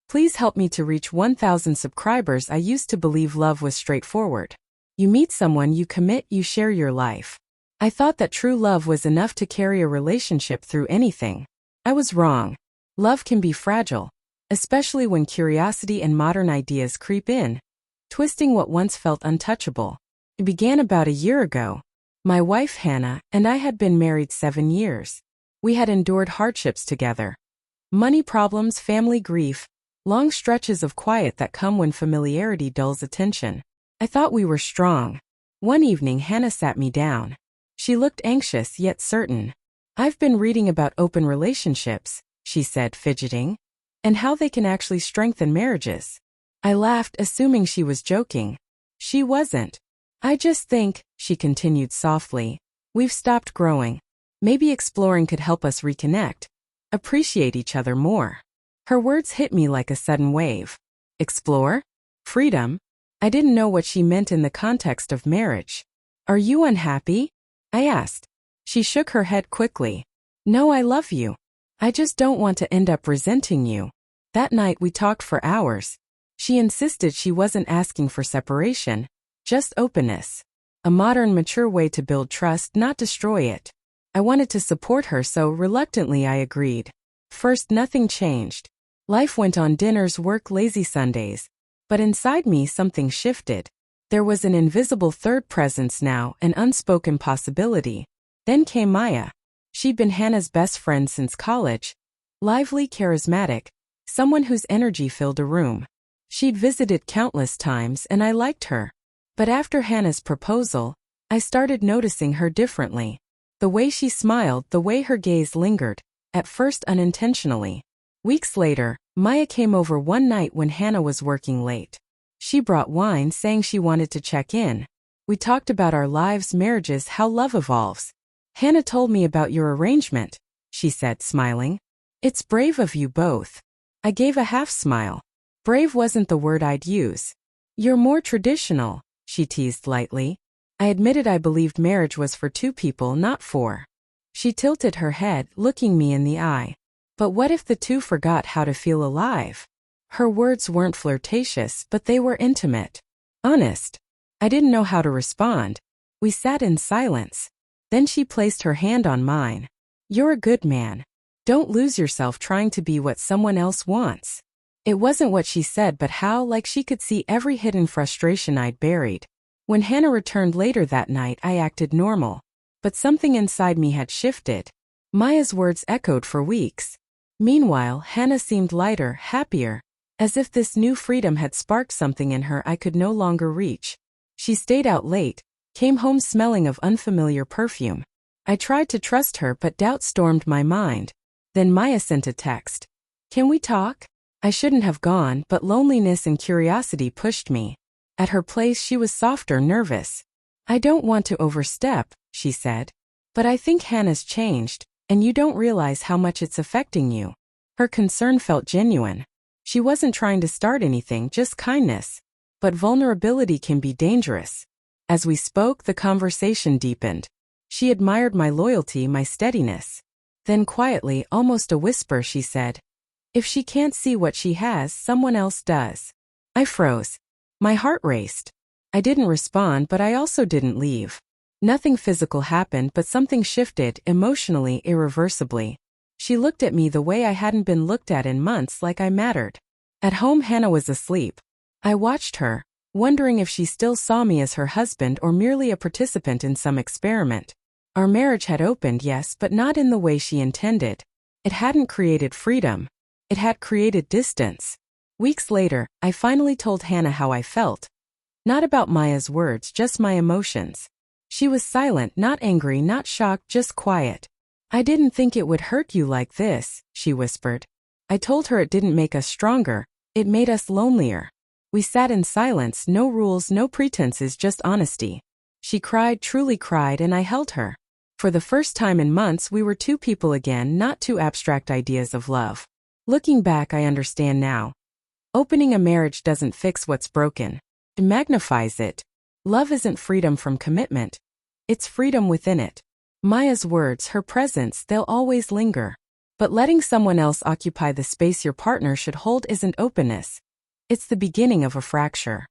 Please help me to reach 1,000 subscribers. I used to believe love was straightforward. You meet someone, you commit, you share your life. I thought that true love was enough to carry a relationship through anything. I was wrong. Love can be fragile, especially when curiosity and modern ideas creep in, twisting what once felt untouchable. It began about a year ago. My wife Hannah and I had been married 7 years. We had endured hardships together. Money problems, family grief, long stretches of quiet that come when familiarity dulls attention. I thought we were strong. One evening Hannah sat me down. She looked anxious yet certain. I've been reading about open relationships, she said, fidgeting, and how they can actually strengthen marriages. I laughed, assuming she was joking. She wasn't. I just think, she continued softly, we've stopped growing. Maybe exploring could help us reconnect, appreciate each other more. Her words hit me like a sudden wave. Explore? Freedom? I didn't know what she meant in the context of marriage. Are you unhappy? I asked. She shook her head quickly. No, I love you. I just don't want to end up resenting you. That night we talked for hours. She insisted she wasn't asking for separation, just openness. A modern, mature way to build trust, not destroy it. I wanted to support her, so reluctantly I agreed. First, nothing changed. Life went on: dinners, work, lazy Sundays. But inside me something shifted. There was an invisible third presence now, an unspoken possibility. Then came Maya. She'd been Hannah's best friend since college. Lively, charismatic, someone whose energy filled a room. She'd visited countless times and I liked her. But after Hannah's proposal, I started noticing her differently. The way she smiled, the way her gaze lingered, at first unintentionally. Weeks later, Maya came over one night when Hannah was working late. She brought wine, saying she wanted to check in. We talked about our lives, marriages, how love evolves. Hannah told me about your arrangement, she said, smiling. It's brave of you both. I gave a half smile. Brave wasn't the word I'd use. You're more traditional, she teased lightly. I admitted I believed marriage was for two people, not four. She tilted her head, looking me in the eye. But what if the two forgot how to feel alive? Her words weren't flirtatious, but they were intimate. Honest. I didn't know how to respond. We sat in silence. Then she placed her hand on mine. You're a good man. Don't lose yourself trying to be what someone else wants. It wasn't what she said, but how, like she could see every hidden frustration I'd buried. When Hannah returned later that night, I acted normal. But something inside me had shifted. Maya's words echoed for weeks. Meanwhile, Hannah seemed lighter, happier, as if this new freedom had sparked something in her I could no longer reach. She stayed out late, came home smelling of unfamiliar perfume. I tried to trust her, but doubt stormed my mind. Then Maya sent a text. Can we talk? I shouldn't have gone, but loneliness and curiosity pushed me. At her place she was softer, nervous. I don't want to overstep, she said. But I think Hannah's changed, and you don't realize how much it's affecting you. Her concern felt genuine. She wasn't trying to start anything, just kindness. But vulnerability can be dangerous. As we spoke, the conversation deepened. She admired my loyalty, my steadiness. Then quietly, almost a whisper, she said, if she can't see what she has, someone else does. I froze. My heart raced. I didn't respond, but I also didn't leave. Nothing physical happened, but something shifted, emotionally, irreversibly. She looked at me the way I hadn't been looked at in months, like I mattered. At home, Hannah was asleep. I watched her, wondering if she still saw me as her husband or merely a participant in some experiment. Our marriage had opened, yes, but not in the way she intended. It hadn't created freedom. It had created distance. Weeks later, I finally told Hannah how I felt. Not about Maya's words, just my emotions. She was silent, not angry, not shocked, just quiet. I didn't think it would hurt you like this, she whispered. I told her it didn't make us stronger, it made us lonelier. We sat in silence, no rules, no pretenses, just honesty. She cried, truly cried, and I held her. For the first time in months, we were two people again, not two abstract ideas of love. Looking back, I understand now. Opening a marriage doesn't fix what's broken. It magnifies it. Love isn't freedom from commitment. It's freedom within it. Maya's words, her presence, they'll always linger. But letting someone else occupy the space your partner should hold isn't openness. It's the beginning of a fracture.